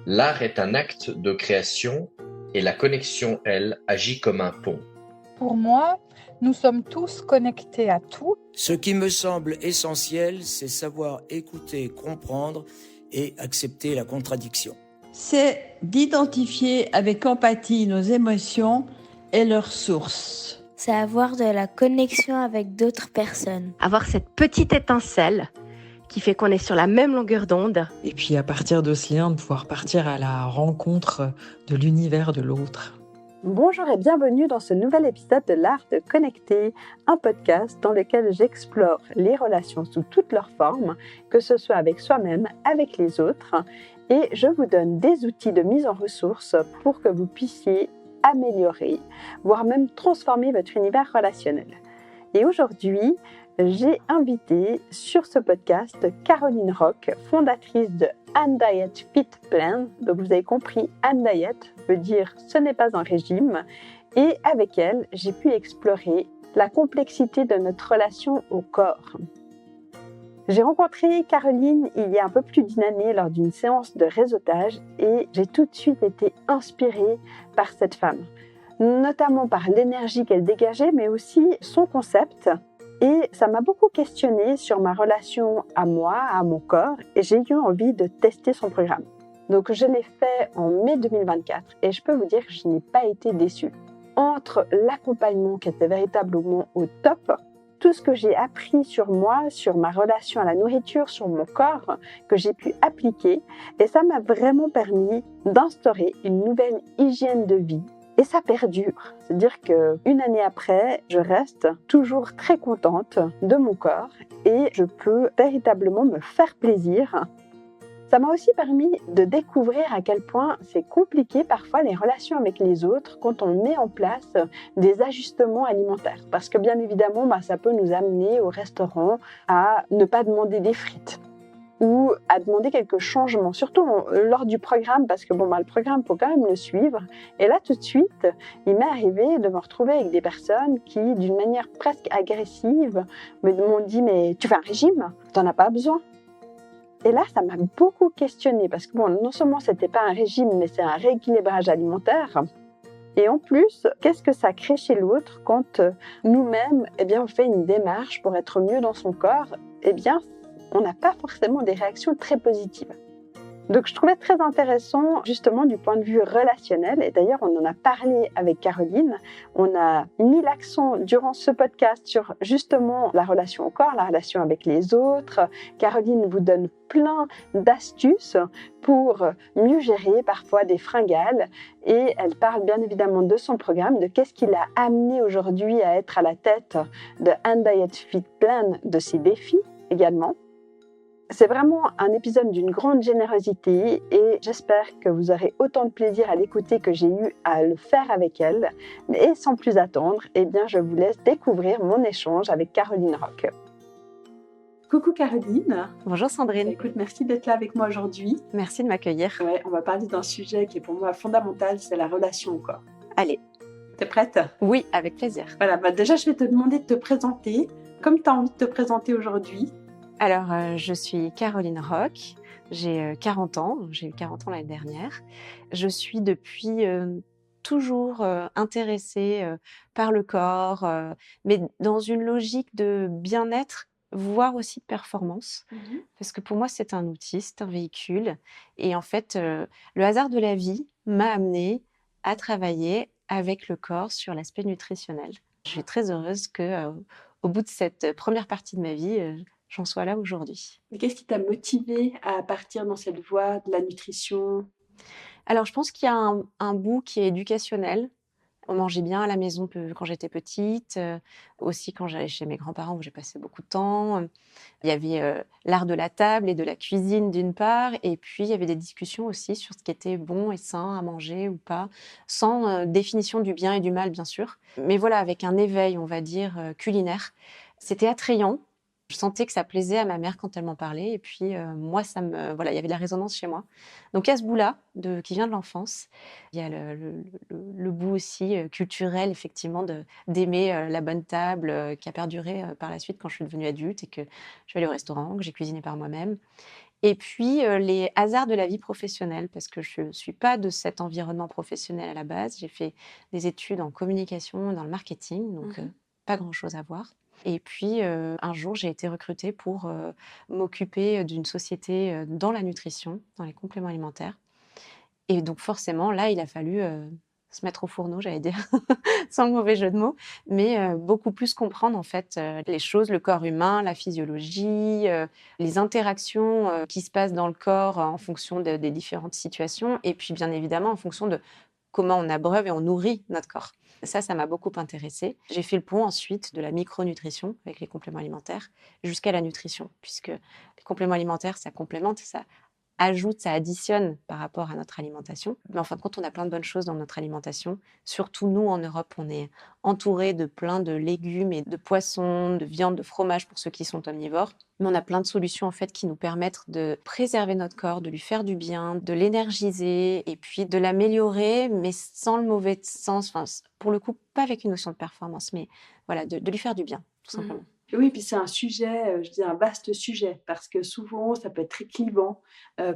L'art est un acte de création et la connexion, elle, agit comme un pont. Pour moi, nous sommes tous connectés à tout. Ce qui me semble essentiel, c'est savoir écouter, comprendre et accepter la contradiction. C'est d'identifier avec empathie nos émotions et leurs sources. C'est avoir de la connexion avec d'autres personnes. Avoir cette petite étincelle qui fait qu'on est sur la même longueur d'onde. Et puis à partir de ce lien, de pouvoir partir à la rencontre de l'univers de l'autre. Bonjour et bienvenue dans ce nouvel épisode de l'art de connecter, un podcast dans lequel j'explore les relations sous toutes leurs formes, que ce soit avec soi-même, avec les autres, et je vous donne des outils de mise en ressource pour que vous puissiez améliorer, voire même transformer votre univers relationnel. Et aujourd'hui, j'ai invité sur ce podcast Caroline Rock, fondatrice de Undiet Fit Plan. Donc vous avez compris, Undiet veut dire ce n'est pas un régime. Et avec elle, j'ai pu explorer la complexité de notre relation au corps. J'ai rencontré Caroline il y a un peu plus d'une année lors d'une séance de réseautage et j'ai tout de suite été inspirée par cette femme, notamment par l'énergie qu'elle dégageait, mais aussi son concept. Et ça m'a beaucoup questionnée sur ma relation à moi, à mon corps, et j'ai eu envie de tester son programme. Donc je l'ai fait en mai 2024 et je peux vous dire que je n'ai pas été déçue. Entre l'accompagnement qui était véritablement au top, tout ce que j'ai appris sur moi, sur ma relation à la nourriture, sur mon corps, que j'ai pu appliquer, et ça m'a vraiment permis d'instaurer une nouvelle hygiène de vie. Et ça perdure. C'est-à-dire qu'une année après, je reste toujours très contente de mon corps et je peux véritablement me faire plaisir. Ça m'a aussi permis de découvrir à quel point c'est compliqué parfois les relations avec les autres quand on met en place des ajustements alimentaires. Parce que bien évidemment, ça peut nous amener au restaurant à ne pas demander des frites ou à demander quelques changements, surtout lors du programme, parce que le programme, il faut quand même le suivre. Et là, tout de suite, il m'est arrivé de me retrouver avec des personnes qui, d'une manière presque agressive, m'ont dit « Mais tu fais un régime, t'en as pas besoin ». Et là, ça m'a beaucoup questionnée, parce que non seulement c'était pas un régime, mais c'est un rééquilibrage alimentaire. Et en plus, qu'est-ce que ça crée chez l'autre quand nous-mêmes, on fait une démarche pour être mieux dans son corps, on n'a pas forcément des réactions très positives. Donc je trouvais très intéressant justement du point de vue relationnel, et d'ailleurs on en a parlé avec Caroline, on a mis l'accent durant ce podcast sur justement la relation au corps, la relation avec les autres. Caroline vous donne plein d'astuces pour mieux gérer parfois des fringales, et elle parle bien évidemment de son programme, de qu'est-ce qui l'a amené aujourd'hui à être à la tête de Undiet Fit Plan, de ses défis également. C'est vraiment un épisode d'une grande générosité et j'espère que vous aurez autant de plaisir à l'écouter que j'ai eu à le faire avec elle. Et sans plus attendre, je vous laisse découvrir mon échange avec Caroline Rock. Coucou Caroline. Bonjour Sandrine. Écoute, merci d'être là avec moi aujourd'hui. Merci de m'accueillir. Ouais, on va parler d'un sujet qui est pour moi fondamental, c'est la relation au corps. Allez. T'es prête ? Oui, avec plaisir. Voilà, déjà je vais te demander de te présenter, comme tu as envie de te présenter aujourd'hui. Alors, je suis Caroline Rock, j'ai 40 ans, j'ai eu 40 ans l'année dernière. Je suis depuis toujours intéressée par le corps, mais dans une logique de bien-être, voire aussi de performance. Parce que pour moi, c'est un outil, c'est un véhicule. Et en fait, le hasard de la vie m'a amenée à travailler avec le corps sur l'aspect nutritionnel. Je suis très heureuse qu'au bout de cette première partie de ma vie, j'en sois là aujourd'hui. Et qu'est-ce qui t'a motivée à partir dans cette voie de la nutrition ? Alors, je pense qu'il y a un bout qui est éducationnel. On mangeait bien à la maison quand j'étais petite, aussi quand j'allais chez mes grands-parents où j'ai passé beaucoup de temps. Il y avait l'art de la table et de la cuisine d'une part, et puis il y avait des discussions aussi sur ce qui était bon et sain à manger ou pas, sans définition du bien et du mal bien sûr. Mais voilà, avec un éveil, on va dire, culinaire. C'était attrayant. Je sentais que ça plaisait à ma mère quand elle m'en parlait. Et puis, moi, il y avait de la résonance chez moi. Donc, il y a ce bout-là qui vient de l'enfance. Il y a le bout aussi culturel, effectivement, d'aimer la bonne table qui a perduré par la suite quand je suis devenue adulte et que je vais aller au restaurant, que j'ai cuisiné par moi-même. Et puis, les hasards de la vie professionnelle, parce que je ne suis pas de cet environnement professionnel à la base. J'ai fait des études en communication, dans le marketing, donc pas grand-chose à voir. Et puis, un jour, j'ai été recrutée pour m'occuper d'une société dans la nutrition, dans les compléments alimentaires. Et donc forcément, là, il a fallu se mettre au fourneau, j'allais dire, sans le mauvais jeu de mots, mais beaucoup plus comprendre en fait les choses, le corps humain, la physiologie, les interactions qui se passent dans le corps en fonction des différentes situations, et puis bien évidemment en fonction de comment on abreuve et on nourrit notre corps. Ça m'a beaucoup intéressée. J'ai fait le pont ensuite de la micronutrition avec les compléments alimentaires jusqu'à la nutrition, puisque les compléments alimentaires, ça complémente, ça ajoute, ça additionne par rapport à notre alimentation. Mais en fin de compte, on a plein de bonnes choses dans notre alimentation. Surtout nous, en Europe, on est entouré de plein de légumes et de poissons, de viande, de fromage pour ceux qui sont omnivores. Mais on a plein de solutions en fait qui nous permettent de préserver notre corps, de lui faire du bien, de l'énergiser et puis de l'améliorer, mais sans le mauvais sens. Enfin, pour le coup, pas avec une notion de performance, mais voilà, de lui faire du bien, tout simplement. Oui, puis c'est un sujet, je dis un vaste sujet, parce que souvent, ça peut être très clivant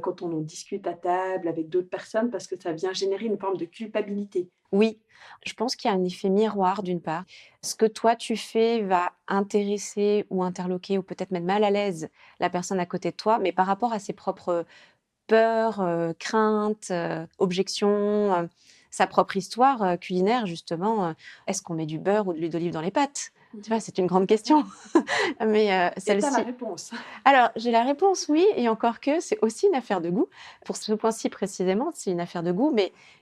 quand on en discute à table avec d'autres personnes, parce que ça vient générer une forme de culpabilité. Oui, je pense qu'il y a un effet miroir d'une part. Ce que toi tu fais va intéresser ou interloquer ou peut-être mettre mal à l'aise la personne à côté de toi, mais par rapport à ses propres peurs, craintes, objections, sa propre histoire culinaire justement. Est-ce qu'on met du beurre ou de l'huile d'olive dans les pâtes? Tu vois, c'est une grande question. Mais Et t'as celle-ci. la réponse. Alors, j'ai la réponse, oui, et encore que c'est aussi une affaire de goût. Pour ce point-ci précisément, c'est une affaire de goût,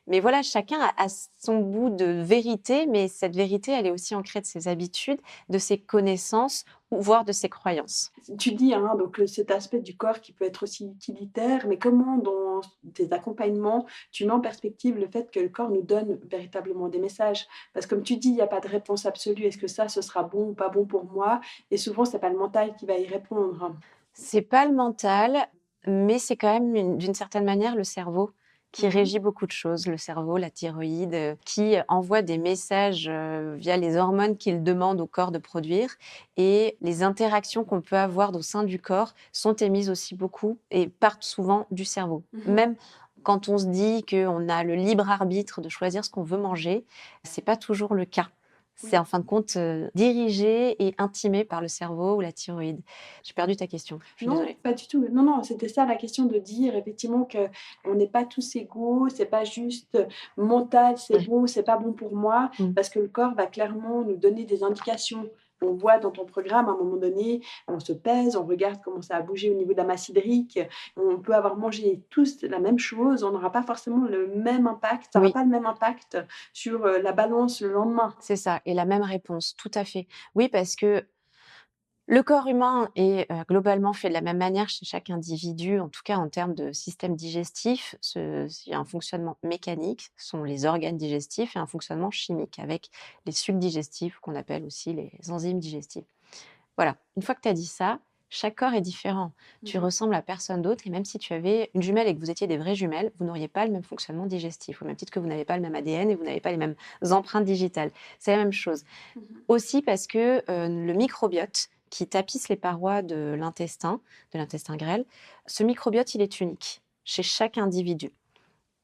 mais voilà, chacun a son bout de vérité, mais cette vérité, elle est aussi ancrée de ses habitudes, de ses connaissances, ou voire de ses croyances. Tu dis, hein, donc cet aspect du corps qui peut être aussi utilitaire, mais comment dans tes accompagnements, tu mets en perspective le fait que le corps nous donne véritablement des messages? Parce que comme tu dis, il n'y a pas de réponse absolue. Est-ce que ça, ce sera bon ou pas bon pour moi? Et souvent, c'est pas le mental qui va y répondre. C'est pas le mental, mais c'est quand même d'une certaine manière le cerveau qui régit beaucoup de choses. Le cerveau, la thyroïde, qui envoie des messages via les hormones qu'il demande au corps de produire. Et les interactions qu'on peut avoir au sein du corps sont émises aussi beaucoup et partent souvent du cerveau. Même quand on se dit qu'on a le libre arbitre de choisir ce qu'on veut manger, c'est pas toujours le cas. C'est en fin de compte dirigé et intimé par le cerveau ou la thyroïde. J'ai perdu ta question, je suis Non, désolée. pas du tout. Non, non, c'était ça la question de dire effectivement qu'on n'est pas tous égaux, c'est pas juste mental, c'est Ouais. bon, c'est pas bon pour moi, parce que le corps va clairement nous donner des indications. On voit dans ton programme, à un moment donné, on se pèse, on regarde comment ça a bougé au niveau de la masse hydrique. On peut avoir mangé tous la même chose, on n'aura pas forcément le même impact, ça n'aura Oui. pas le même impact sur la balance le lendemain. C'est ça, et la même réponse, tout à fait. Oui, parce que le corps humain est globalement fait de la même manière chez chaque individu, en tout cas en termes de système digestif. Il y a un fonctionnement mécanique, ce sont les organes digestifs, et un fonctionnement chimique avec les sucs digestifs qu'on appelle aussi les enzymes digestives. Voilà, une fois que tu as dit ça, chaque corps est différent. Tu ressembles à personne d'autre, et même si tu avais une jumelle et que vous étiez des vraies jumelles, vous n'auriez pas le même fonctionnement digestif, au même titre que vous n'avez pas le même ADN et vous n'avez pas les mêmes empreintes digitales. C'est la même chose. Aussi parce que le microbiote qui tapisse les parois de l'intestin grêle, ce microbiote, il est unique chez chaque individu.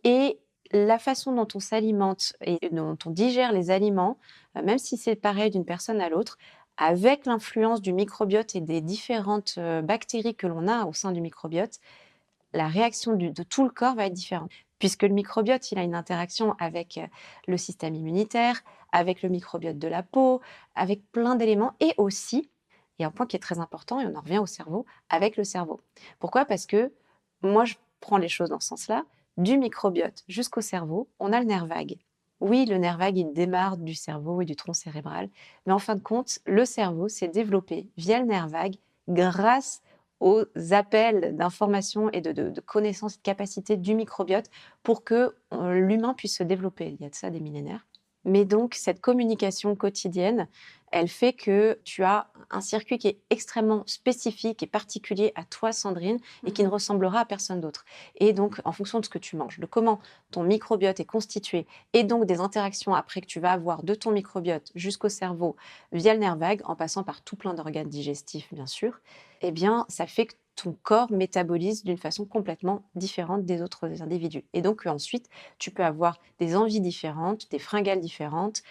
Et la façon dont on s'alimente et dont on digère les aliments, même si c'est pareil d'une personne à l'autre, avec l'influence du microbiote et des différentes bactéries que l'on a au sein du microbiote, la réaction de tout le corps va être différente. Puisque le microbiote, il a une interaction avec le système immunitaire, avec le microbiote de la peau, avec plein d'éléments, et aussi, et un point qui est très important, et on en revient au cerveau, avec le cerveau. Pourquoi ? Parce que moi, je prends les choses dans ce sens-là, du microbiote jusqu'au cerveau, on a le nerf vague. Oui, le nerf vague, il démarre du cerveau et du tronc cérébral, mais en fin de compte, le cerveau s'est développé via le nerf vague grâce aux appels d'informations et de connaissances et de capacités du microbiote pour que l'humain puisse se développer. Il y a de ça des millénaires. Mais donc, cette communication quotidienne, elle fait que tu as un circuit qui est extrêmement spécifique et particulier à toi, Sandrine, et qui ne ressemblera à personne d'autre. Et donc, en fonction de ce que tu manges, de comment ton microbiote est constitué, et donc des interactions après que tu vas avoir de ton microbiote jusqu'au cerveau, via le nerf vague, en passant par tout plein d'organes digestifs, bien sûr, eh bien, ça fait que ton corps métabolise d'une façon complètement différente des autres individus. Et donc ensuite, tu peux avoir des envies différentes, des fringales différentes.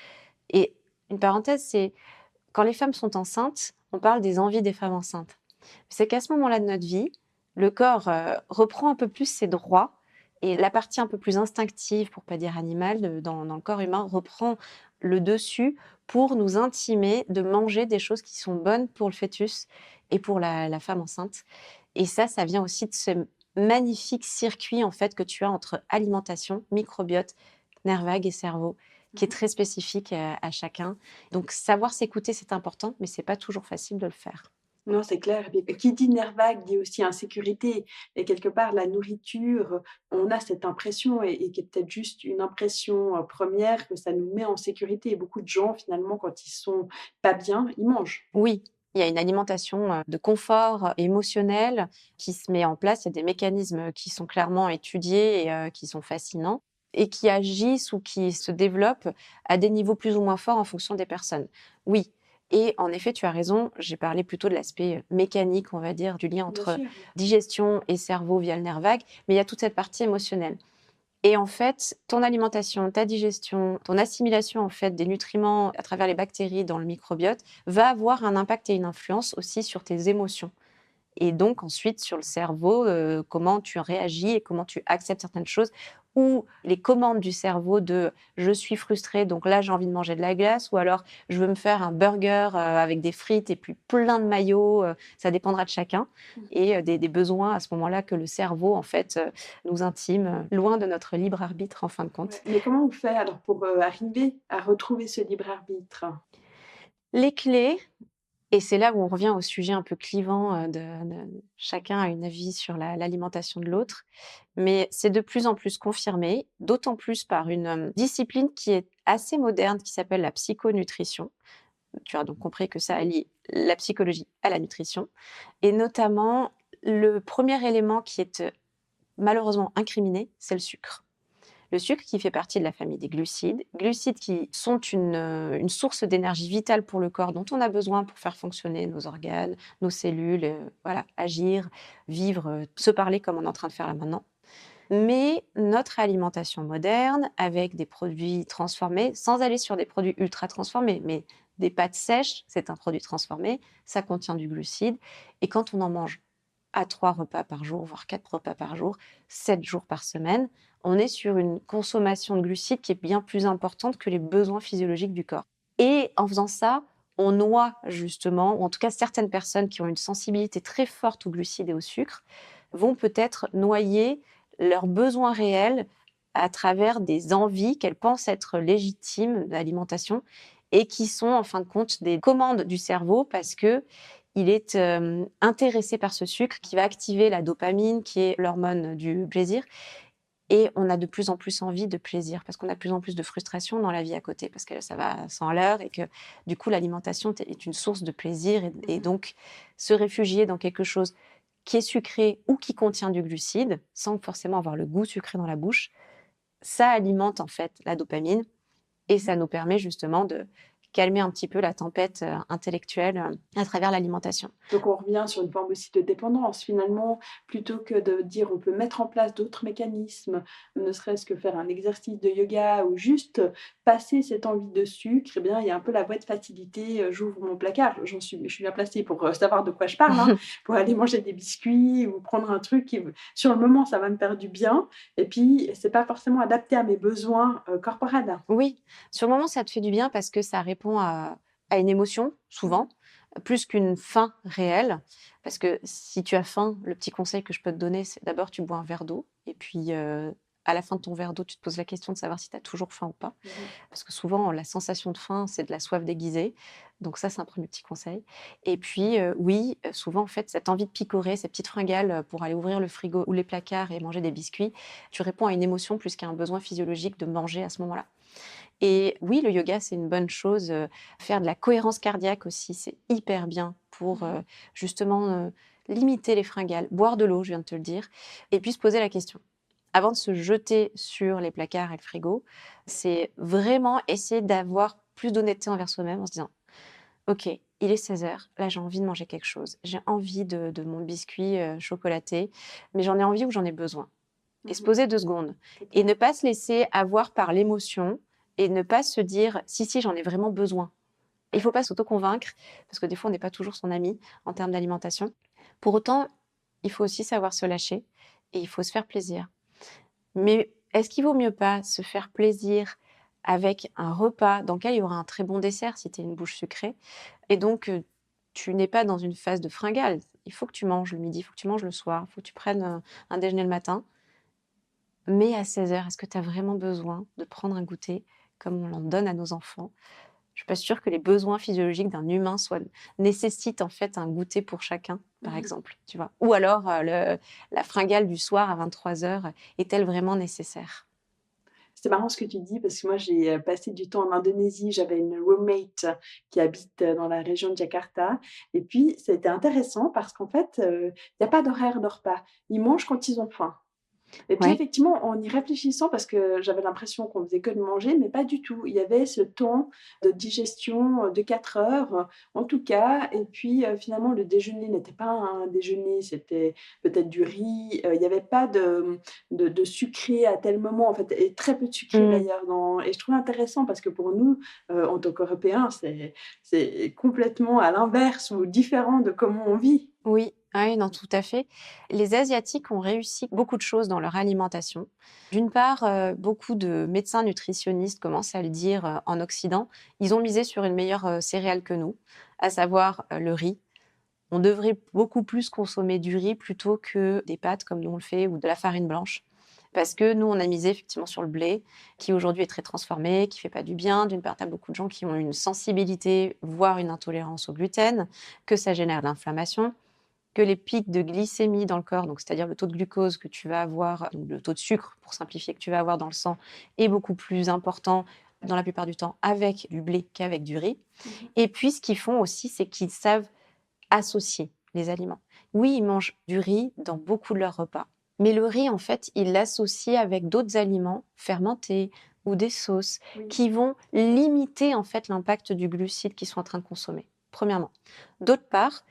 Et une parenthèse, c'est quand les femmes sont enceintes, on parle des envies des femmes enceintes. C'est qu'à ce moment-là de notre vie, le corps reprend un peu plus ses droits et la partie un peu plus instinctive, pour pas dire animale, dans le corps humain reprend le dessus pour nous intimer de manger des choses qui sont bonnes pour le fœtus et pour la femme enceinte. Et ça vient aussi de ce magnifique circuit en fait que tu as entre alimentation, microbiote, nerf vague et cerveau, qui est très spécifique à chacun. Donc savoir s'écouter, c'est important, mais c'est pas toujours facile de le faire. Non, c'est clair. Et puis, qui dit nerf vague dit aussi insécurité. Et quelque part, la nourriture, on a cette impression, et qui est peut-être juste une impression première, que ça nous met en sécurité. Et beaucoup de gens, finalement, quand ils sont pas bien, ils mangent. Oui, il y a une alimentation de confort émotionnel qui se met en place. Il y a des mécanismes qui sont clairement étudiés et qui sont fascinants et qui agissent ou qui se développent à des niveaux plus ou moins forts en fonction des personnes. Oui. Et en effet, tu as raison, j'ai parlé plutôt de l'aspect mécanique, on va dire, du lien entre digestion et cerveau via le nerf vague, mais il y a toute cette partie émotionnelle. Et en fait, ton alimentation, ta digestion, ton assimilation en fait des nutriments à travers les bactéries dans le microbiote va avoir un impact et une influence aussi sur tes émotions. Et donc ensuite sur le cerveau, comment tu réagis et comment tu acceptes certaines choses, ou les commandes du cerveau de je suis frustrée, donc là j'ai envie de manger de la glace, ou alors je veux me faire un burger avec des frites et puis plein de mayo, ça dépendra de chacun, et des besoins à ce moment-là que le cerveau en fait nous intime, loin de notre libre arbitre en fin de compte. Ouais. Mais comment on fait alors pour arriver à retrouver ce libre arbitre? Les clés, et c'est là où on revient au sujet un peu clivant de chacun a une avis sur l'alimentation de l'autre, mais c'est de plus en plus confirmé, d'autant plus par une discipline qui est assez moderne, qui s'appelle la psychonutrition. Tu as donc compris que ça allie la psychologie à la nutrition, et notamment le premier élément qui est malheureusement incriminé, c'est le sucre. Le sucre qui fait partie de la famille des glucides qui sont une source d'énergie vitale pour le corps dont on a besoin pour faire fonctionner nos organes, nos cellules, voilà, agir, vivre, se parler comme on est en train de faire là maintenant. Mais notre alimentation moderne, avec des produits transformés, sans aller sur des produits ultra transformés, mais des pâtes sèches, c'est un produit transformé, ça contient du glucide, et quand on en mange à 3 repas par jour, voire 4 repas par jour, 7 jours par semaine, on est sur une consommation de glucides qui est bien plus importante que les besoins physiologiques du corps. Et en faisant ça, on noie justement, ou en tout cas certaines personnes qui ont une sensibilité très forte aux glucides et au sucre, vont peut-être noyer leurs besoins réels à travers des envies qu'elles pensent être légitimes d'alimentation et qui sont en fin de compte des commandes du cerveau parce que il est intéressé par ce sucre qui va activer la dopamine, qui est l'hormone du plaisir. Et on a de plus en plus envie de plaisir parce qu'on a de plus en plus de frustration dans la vie à côté parce que ça va sans l'heure et que du coup l'alimentation est une source de plaisir et donc se réfugier dans quelque chose qui est sucré ou qui contient du glucide sans forcément avoir le goût sucré dans la bouche, ça alimente en fait la dopamine et ça nous permet justement de calmer un petit peu la tempête intellectuelle à travers l'alimentation. Donc on revient sur une forme aussi de dépendance finalement, plutôt que de dire on peut mettre en place d'autres mécanismes, ne serait-ce que faire un exercice de yoga ou juste passer cette envie de sucre, eh bien il y a un peu la voie de facilité, j'ouvre mon placard, je suis bien placée pour savoir de quoi je parle, hein, pour aller manger des biscuits ou prendre un truc qui, sur le moment, ça va me faire du bien, et puis c'est pas forcément adapté à mes besoins corporels. Oui, sur le moment, ça te fait du bien parce que ça répond à une émotion, souvent, plus qu'une faim réelle. Parce que si tu as faim, le petit conseil que je peux te donner, c'est d'abord tu bois un verre d'eau. Et puis, à la fin de ton verre d'eau, tu te poses la question de savoir si tu as toujours faim ou pas. Parce que souvent, la sensation de faim, c'est de la soif déguisée. Donc ça, c'est un premier petit conseil. Et puis, oui, souvent, en fait, cette envie de picorer, ces petites fringales pour aller ouvrir le frigo ou les placards et manger des biscuits, tu réponds à une émotion plus qu'à un besoin physiologique de manger à ce moment-là. Et oui, le yoga, c'est une bonne chose. Faire de la cohérence cardiaque aussi, c'est hyper bien pour justement limiter les fringales. Boire de l'eau, je viens de te le dire. Et puis se poser la question. Avant de se jeter sur les placards et le frigo, c'est vraiment essayer d'avoir plus d'honnêteté envers soi-même en se disant OK, il est 16 heures. Là, j'ai envie de manger quelque chose. J'ai envie de mon biscuit chocolaté, mais j'en ai envie ou j'en ai besoin. Et se poser 2 secondes. Et ne pas se laisser avoir par l'émotion et ne pas se dire si, j'en ai vraiment besoin. Il ne faut pas s'auto-convaincre, parce que des fois, on n'est pas toujours son ami en termes d'alimentation. Pour autant, il faut aussi savoir se lâcher et il faut se faire plaisir. Mais est-ce qu'il vaut mieux pas se faire plaisir avec un repas dans lequel il y aura un très bon dessert si tu es une bouche sucrée et donc tu n'es pas dans une phase de fringale. Il faut que tu manges le midi, il faut que tu manges le soir, il faut que tu prennes un déjeuner le matin. Mais à 16 heures, est-ce que tu as vraiment besoin de prendre un goûter comme on l'en donne à nos enfants? Je suis pas sûre que les besoins physiologiques d'un humain nécessitent en fait un goûter pour chacun, par exemple, tu vois. Ou alors la fringale du soir à 23 heures est-elle vraiment nécessaire? C'est marrant ce que tu dis parce que moi j'ai passé du temps en Indonésie. J'avais une roommate qui habite dans la région de Jakarta. Et puis c'était intéressant parce qu'en fait, il n'y a pas d'horaire de repas. Ils mangent quand ils ont faim. Et puis Ouais. effectivement, en y réfléchissant, parce que j'avais l'impression qu'on faisait que de manger, mais pas du tout. Il y avait ce temps de digestion de 4 heures, en tout cas. Et puis finalement, le déjeuner n'était pas un déjeuner, c'était peut-être du riz. Il n'y avait pas de sucré à tel moment, en fait, et très peu de sucré Mmh. d'ailleurs. Et je trouve intéressant parce que pour nous, en tant qu'Européens, c'est complètement à l'inverse ou différent de comment on vit. Oui, ah oui, non, tout à fait. Les Asiatiques ont réussi beaucoup de choses dans leur alimentation. D'une part, beaucoup de médecins nutritionnistes commencent à le dire en Occident. Ils ont misé sur une meilleure céréale que nous, à savoir le riz. On devrait beaucoup plus consommer du riz plutôt que des pâtes comme nous on le fait ou de la farine blanche. Parce que nous, on a misé effectivement sur le blé, qui aujourd'hui est très transformé, qui fait pas du bien. D'une part, tu as beaucoup de gens qui ont une sensibilité, voire une intolérance au gluten, que ça génère de l'inflammation, que les pics de glycémie dans le corps, donc c'est-à-dire le taux de glucose que tu vas avoir, donc le taux de sucre, pour simplifier, que tu vas avoir dans le sang, est beaucoup plus important dans la plupart du temps avec du blé qu'avec du riz. Et puis, ce qu'ils font aussi, c'est qu'ils savent associer les aliments. Oui, ils mangent du riz dans beaucoup de leurs repas, mais le riz, en fait, ils l'associent avec d'autres aliments fermentés ou des sauces qui vont limiter, en fait, l'impact du glucide qu'ils sont en train de consommer, premièrement. D'autre part,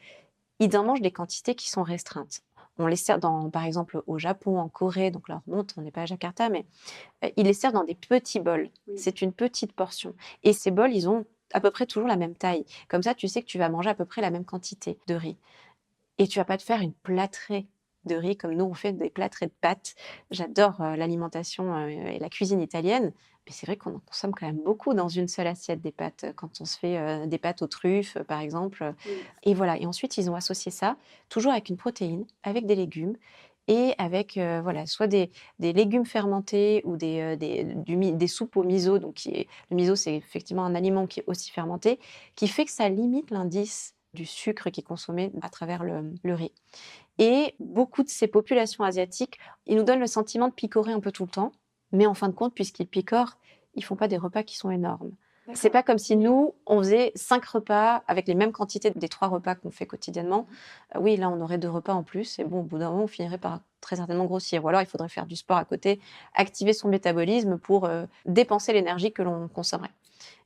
ils en mangent des quantités qui sont restreintes. On les sert par exemple, au Japon, en Corée, donc là, on remonte, on n'est pas à Jakarta, mais ils les servent dans des petits bols. C'est une petite portion. Et ces bols, ils ont à peu près toujours la même taille. Comme ça, tu sais que tu vas manger à peu près la même quantité de riz. Et tu vas pas te faire une plâtrée de riz comme nous, on fait des plâtrées de pâtes. J'adore l'alimentation et la cuisine italienne, mais c'est vrai qu'on en consomme quand même beaucoup dans une seule assiette des pâtes, quand on se fait des pâtes aux truffes, par exemple. Et voilà. Et ensuite, ils ont associé ça, toujours avec une protéine, avec des légumes, et avec voilà, soit des légumes fermentés ou des soupes au miso. Donc, le miso, c'est effectivement un aliment qui est aussi fermenté, qui fait que ça limite l'indice du sucre qui est consommé à travers le riz. Et beaucoup de ces populations asiatiques, ils nous donnent le sentiment de picorer un peu tout le temps, mais en fin de compte, puisqu'ils picorent, ils font pas des repas qui sont énormes. C'est pas comme si nous, on faisait 5 repas avec les mêmes quantités des 3 repas qu'on fait quotidiennement. Oui, là, on aurait 2 repas en plus, et bon, au bout d'un moment, on finirait par très certainement grossir. Ou alors, il faudrait faire du sport à côté, activer son métabolisme pour dépenser l'énergie que l'on consommerait.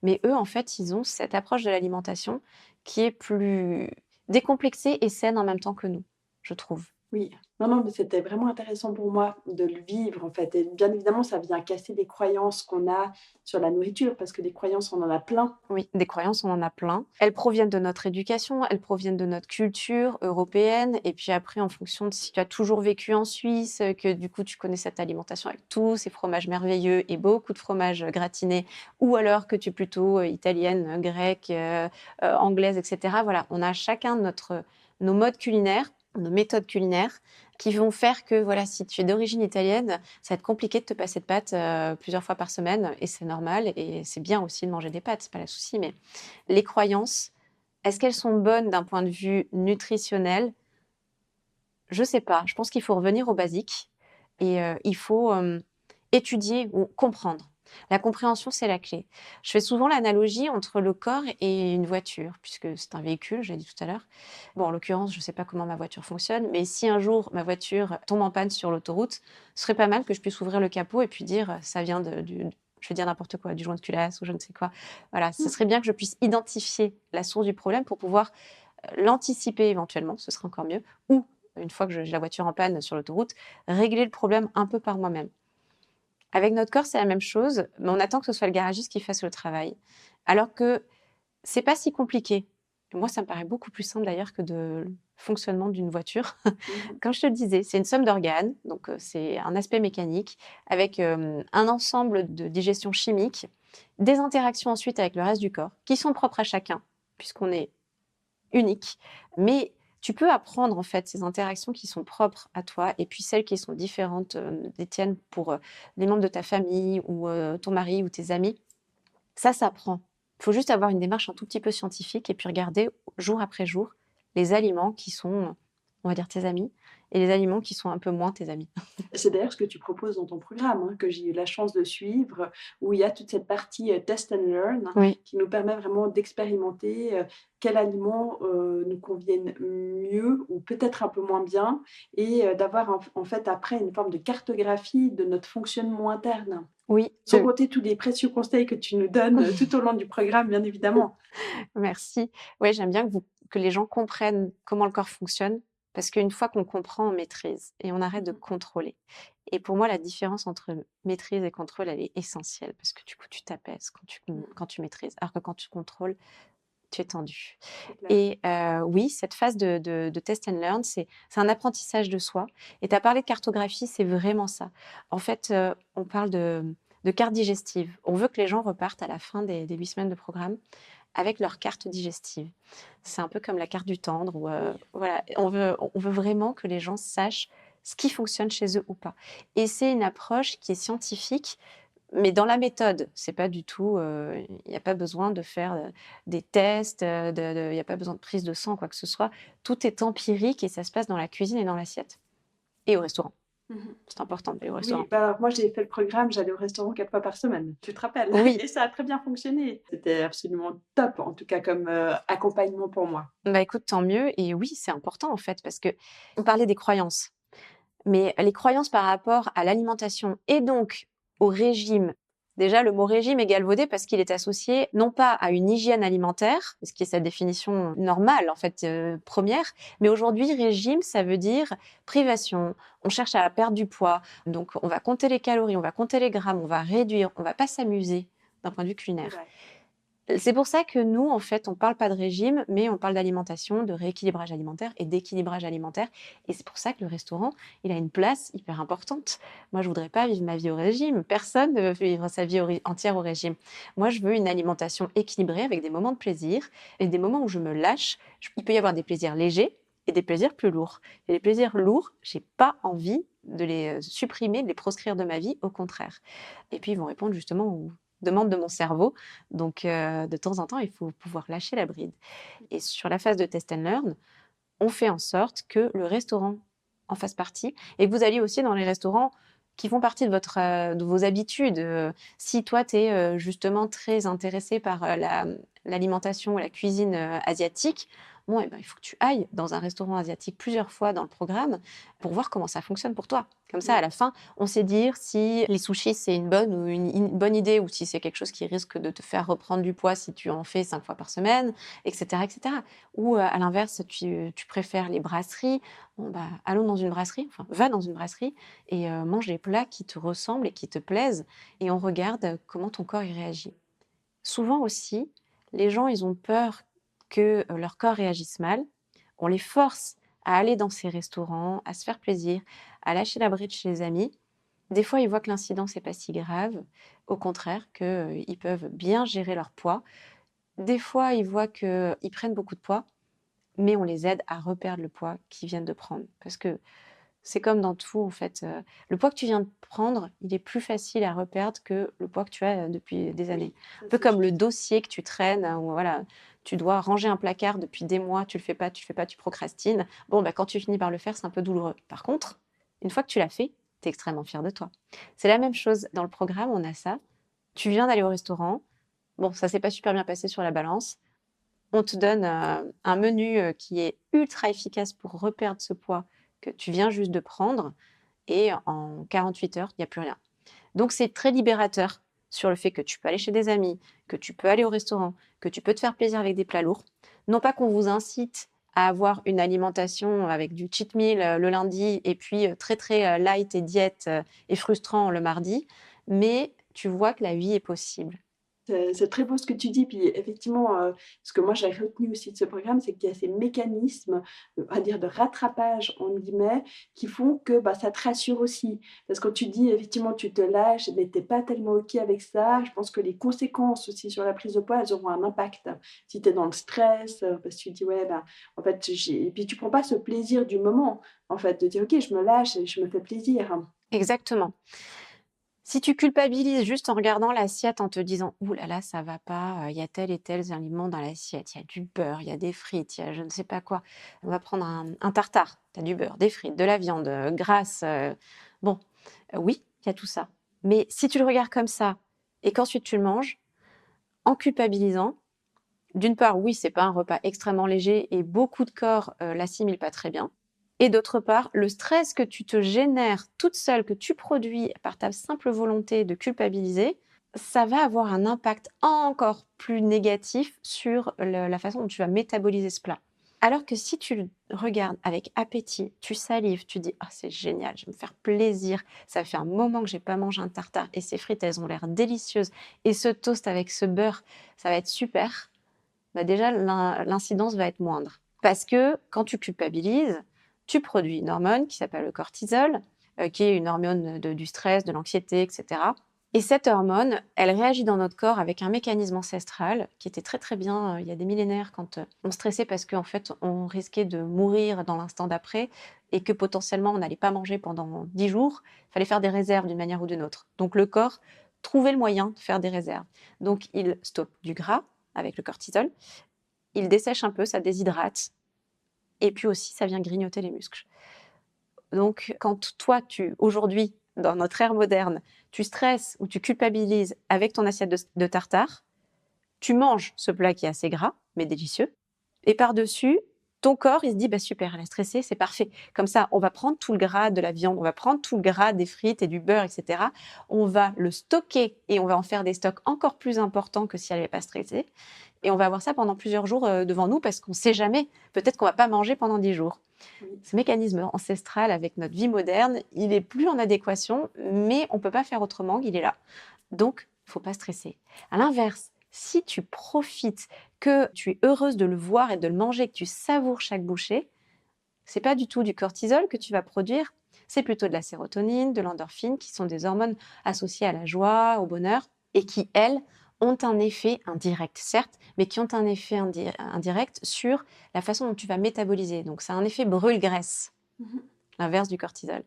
Mais eux, en fait, ils ont cette approche de l'alimentation qui est plus décomplexée et saine en même temps que nous, je trouve. Oui, non, mais c'était vraiment intéressant pour moi de le vivre, en fait. Et bien évidemment, ça vient casser des croyances qu'on a sur la nourriture, parce que des croyances, on en a plein. Oui, des croyances, on en a plein. Elles proviennent de notre éducation, elles proviennent de notre culture européenne. Et puis après, en fonction de si tu as toujours vécu en Suisse, que du coup, tu connais cette alimentation avec tous ces fromages merveilleux et beaucoup de fromages gratinés, ou alors que tu es plutôt italienne, grecque, anglaise, etc. Voilà, on a chacun nos modes culinaires, nos méthodes culinaires qui vont faire que voilà, si tu es d'origine italienne, ça va être compliqué de te passer de pâtes plusieurs fois par semaine et c'est normal et c'est bien aussi de manger des pâtes, c'est pas le souci. Mais les croyances, est-ce qu'elles sont bonnes d'un point de vue nutritionnel? Je sais pas. Je pense qu'il faut revenir aux basiques et il faut étudier ou comprendre. La compréhension, c'est la clé. Je fais souvent l'analogie entre le corps et une voiture, puisque c'est un véhicule, je l'ai dit tout à l'heure. Bon, en l'occurrence, je ne sais pas comment ma voiture fonctionne, mais si un jour ma voiture tombe en panne sur l'autoroute, ce serait pas mal que je puisse ouvrir le capot et puis dire ça vient je vais dire n'importe quoi, du joint de culasse ou je ne sais quoi. Voilà, ce serait bien que je puisse identifier la source du problème pour pouvoir l'anticiper éventuellement, ce serait encore mieux, ou une fois que j'ai la voiture en panne sur l'autoroute, régler le problème un peu par moi-même. Avec notre corps, c'est la même chose, mais on attend que ce soit le garagiste qui fasse le travail. Alors que c'est pas si compliqué. Moi, ça me paraît beaucoup plus simple d'ailleurs que le fonctionnement d'une voiture. Comme je te le disais, c'est une somme d'organes, donc c'est un aspect mécanique, avec un ensemble de digestion chimique, des interactions ensuite avec le reste du corps, qui sont propres à chacun, puisqu'on est unique. Mais tu peux apprendre en fait ces interactions qui sont propres à toi et puis celles qui sont différentes des tiennes pour les membres de ta famille ou ton mari ou tes amis. Ça s'apprend. Il faut juste avoir une démarche un tout petit peu scientifique et puis regarder jour après jour les aliments qui sont, on va dire, tes amis et les aliments qui sont un peu moins tes amis. C'est d'ailleurs ce que tu proposes dans ton programme, que j'ai eu la chance de suivre, où il y a toute cette partie test and learn Oui. qui nous permet vraiment d'expérimenter quels aliments nous conviennent mieux ou peut-être un peu moins bien et d'avoir en fait après une forme de cartographie de notre fonctionnement interne. Oui. Sans compter tous les précieux conseils que tu nous donnes tout au long du programme, bien évidemment. Merci. Oui, j'aime bien que les gens comprennent comment le corps fonctionne, parce qu'une fois qu'on comprend, on maîtrise et on arrête de contrôler. Et pour moi, la différence entre maîtrise et contrôle, elle est essentielle, parce que du coup, tu t'apaises quand tu maîtrises, alors que quand tu contrôles, tu es tendu. Et oui, cette phase de test and learn, c'est un apprentissage de soi. Et tu as parlé de cartographie, c'est vraiment ça. En fait, on parle de carte digestive. On veut que les gens repartent à la fin des 8 semaines de programme avec leur carte digestive. C'est un peu comme la carte du tendre. Où, voilà, on veut vraiment que les gens sachent ce qui fonctionne chez eux ou pas. Et c'est une approche qui est scientifique, mais dans la méthode. C'est pas du tout... Il n'y a pas besoin de faire des tests, il n'y a pas besoin de prise de sang, quoi que ce soit. Tout est empirique et ça se passe dans la cuisine et dans l'assiette. Et au restaurant. C'est important d'aller au restaurant. Oui, alors moi j'ai fait le programme, j'allais au restaurant 4 fois par semaine. Tu te rappelles? Oui. Et ça a très bien fonctionné. C'était absolument top, en tout cas comme accompagnement pour moi. Bah écoute, tant mieux. Et oui, c'est important en fait, parce que on parlait des croyances. Mais les croyances par rapport à l'alimentation et donc au régime. Déjà, le mot régime est galvaudé parce qu'il est associé non pas à une hygiène alimentaire, ce qui est sa définition normale, en fait, première, mais aujourd'hui, régime, ça veut dire privation. On cherche à perdre du poids, donc on va compter les calories, on va compter les grammes, on va réduire, on va pas s'amuser d'un point de vue culinaire. Ouais. C'est pour ça que nous, en fait, on ne parle pas de régime, mais on parle d'alimentation, de rééquilibrage alimentaire et d'équilibrage alimentaire. Et c'est pour ça que le restaurant, il a une place hyper importante. Moi, je ne voudrais pas vivre ma vie au régime. Personne ne veut vivre sa vie entière au régime. Moi, je veux une alimentation équilibrée avec des moments de plaisir et des moments où je me lâche. Il peut y avoir des plaisirs légers et des plaisirs plus lourds. Et les plaisirs lourds, je n'ai pas envie de les supprimer, de les proscrire de ma vie, au contraire. Et puis, ils vont répondre justement aux demande de mon cerveau. Donc, de temps en temps, il faut pouvoir lâcher la bride. Et sur la phase de test and learn, on fait en sorte que le restaurant en fasse partie et que vous alliez aussi dans les restaurants qui font partie de vos habitudes. Si toi, tu es justement très intéressé par l'alimentation ou la cuisine asiatique, bon, eh ben, il faut que tu ailles dans un restaurant asiatique plusieurs fois dans le programme pour voir comment ça fonctionne pour toi. Comme ça, à la fin, on sait dire si les sushis, c'est une bonne ou une bonne idée ou si c'est quelque chose qui risque de te faire reprendre du poids si tu en fais 5 fois par semaine, etc. etc. Ou à l'inverse, tu préfères les brasseries. Bon, bah, allons dans une brasserie, enfin, va dans une brasserie et mange les plats qui te ressemblent et qui te plaisent et on regarde comment ton corps y réagit. Souvent aussi, les gens, ils ont peur que leur corps réagisse mal. On les force à aller dans ces restaurants, à se faire plaisir, à lâcher la bride chez les amis. Des fois, ils voient que l'incidence n'est pas si grave. Au contraire, qu'ils peuvent bien gérer leur poids. Des fois, ils voient qu'ils prennent beaucoup de poids, mais on les aide à reperdre le poids qu'ils viennent de prendre. Parce que c'est comme dans tout, en fait. Le poids que tu viens de prendre, il est plus facile à reperdre que le poids que tu as depuis des années. Un peu comme le dossier que tu traînes, où voilà, tu dois ranger un placard depuis des mois, tu le fais pas, tu procrastines. Bon, bah, quand tu finis par le faire, c'est un peu douloureux. Par contre, une fois que tu l'as fait, tu es extrêmement fier de toi. C'est la même chose dans le programme, on a ça. Tu viens d'aller au restaurant. Bon, ça s'est pas super bien passé sur la balance. On te donne un menu qui est ultra efficace pour reperdre ce poids que tu viens juste de prendre et en 48 heures, il n'y a plus rien. Donc, c'est très libérateur sur le fait que tu peux aller chez des amis, que tu peux aller au restaurant, que tu peux te faire plaisir avec des plats lourds. Non pas qu'on vous incite à avoir une alimentation avec du cheat meal le lundi et puis très très light et diète et frustrant le mardi, mais tu vois que la vie est possible. C'est très beau ce que tu dis. Puis effectivement, ce que moi j'ai retenu aussi de ce programme, c'est qu'il y a ces mécanismes, on va dire de «rattrapage» entre guillemets, qui font que, bah, ça te rassure aussi. Parce que quand tu dis effectivement tu te lâches, mais tu es pas tellement OK avec ça, je pense que les conséquences aussi sur la prise de poids, elles auront un impact. Si tu es dans le stress, parce que tu dis: «Ouais, bah, en fait j'ai» et puis tu prends pas ce plaisir du moment, en fait, de dire: «OK, je me lâche et je me fais plaisir». Exactement. Si tu culpabilises juste en regardant l'assiette en te disant: «Ouh là là, ça va pas, il y a tel et tels aliments dans l'assiette, il y a du beurre, il y a des frites, il y a je ne sais pas quoi. On va prendre un tartare, tu as du beurre, des frites, de la viande, grasse, bon, oui, il y a tout ça. Mais si tu le regardes comme ça et qu'ensuite tu le manges, en culpabilisant, d'une part, oui, c'est pas un repas extrêmement léger et beaucoup de corps, l'assimilent pas très bien. Et d'autre part, le stress que tu te génères toute seule, que tu produis par ta simple volonté de culpabiliser, ça va avoir un impact encore plus négatif sur la façon dont tu vas métaboliser ce plat. Alors que si tu le regardes avec appétit, tu salives, tu dis: «Ah, c'est génial, je vais me faire plaisir, ça fait un moment que j'ai pas mangé un tartare et ces frites, elles ont l'air délicieuses et ce toast avec ce beurre, ça va être super», bah déjà l'incidence va être moindre. Parce que quand tu culpabilises, tu produis une hormone qui s'appelle le cortisol, qui est une hormone du stress, de l'anxiété, etc. Et cette hormone, elle réagit dans notre corps avec un mécanisme ancestral qui était très très bien il y a des millénaires quand on stressait parce qu'en fait on risquait de mourir dans l'instant d'après et que potentiellement on n'allait pas manger pendant 10 jours. Il fallait faire des réserves d'une manière ou d'une autre. Donc le corps trouvait le moyen de faire des réserves. Donc il stocke du gras avec le cortisol, il dessèche un peu, ça déshydrate, et puis aussi ça vient grignoter les muscles. Donc quand toi, aujourd'hui, dans notre ère moderne, tu stresses ou tu culpabilises avec ton assiette de tartare, tu manges ce plat qui est assez gras, mais délicieux, et par-dessus, ton corps, il se dit: «Bah super, elle est stressée, c'est parfait. Comme ça, on va prendre tout le gras de la viande, on va prendre tout le gras des frites et du beurre, etc. On va le stocker et on va en faire des stocks encore plus importants que si elle n'avait pas stressé. Et on va avoir ça pendant plusieurs jours devant nous parce qu'on ne sait jamais, peut-être qu'on ne va pas manger pendant 10 jours». Oui. Ce mécanisme ancestral avec notre vie moderne, il est plus en adéquation, mais on ne peut pas faire autrement, il est là. Donc, il ne faut pas stresser. À l'inverse, si tu profites, que tu es heureuse de le voir et de le manger, que tu savoures chaque bouchée, c'est pas du tout du cortisol que tu vas produire, c'est plutôt de la sérotonine, de l'endorphine, qui sont des hormones associées à la joie, au bonheur, et qui, elles, ont un effet indirect, certes, mais qui ont un effet indirect sur la façon dont tu vas métaboliser. Donc, c'est un effet brûle-graisse, l'inverse du cortisol.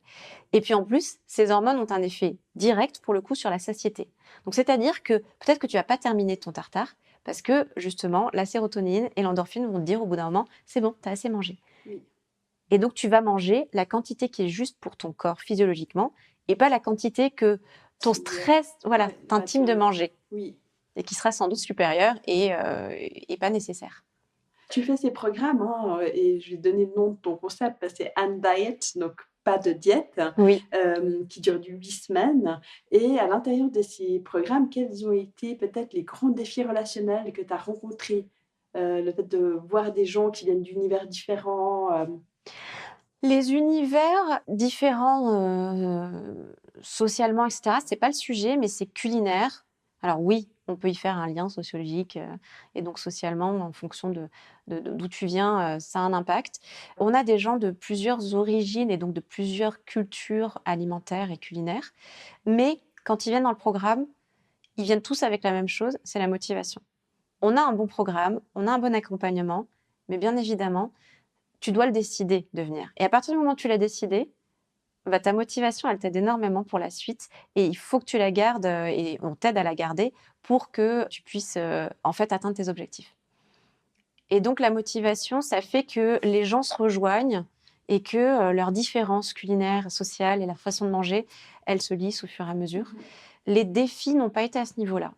Et puis en plus, ces hormones ont un effet direct, pour le coup, sur la satiété. Donc, c'est-à-dire que peut-être que tu vas pas terminer ton tartare, parce que, justement, la sérotonine et l'endorphine vont te dire au bout d'un moment, c'est bon, tu as assez mangé. Oui. Et donc, tu vas manger la quantité qui est juste pour ton corps physiologiquement, et pas la quantité que ton stress t'intime de manger. Oui. Et qui sera sans doute supérieure et pas nécessaire. Tu fais ces programmes, hein, et je vais donner le nom de ton concept, c'est Undiet, donc pas de diète, Oui. qui dure 8 semaines. Et à l'intérieur de ces programmes, quels ont été peut-être les grands défis relationnels que tu as rencontrés? Le fait de voir des gens qui viennent d'univers différents. Les univers différents socialement, etc., c'est pas le sujet, mais c'est culinaire. Alors oui, on peut y faire un lien sociologique et donc socialement, en fonction d'où tu viens, ça a un impact. On a des gens de plusieurs origines et donc de plusieurs cultures alimentaires et culinaires, mais quand ils viennent dans le programme, ils viennent tous avec la même chose, c'est la motivation. On a un bon programme, on a un bon accompagnement, mais bien évidemment, tu dois le décider de venir. Et à partir du moment où tu l'as décidé, bah, ta motivation, elle t'aide énormément pour la suite et il faut que tu la gardes et on t'aide à la garder pour que tu puisses en fait atteindre tes objectifs. Et donc la motivation, ça fait que les gens se rejoignent et que leurs différences culinaires, sociales et leur façon de manger, elles se lissent au fur et à mesure. Les défis n'ont pas été à ce niveau-là.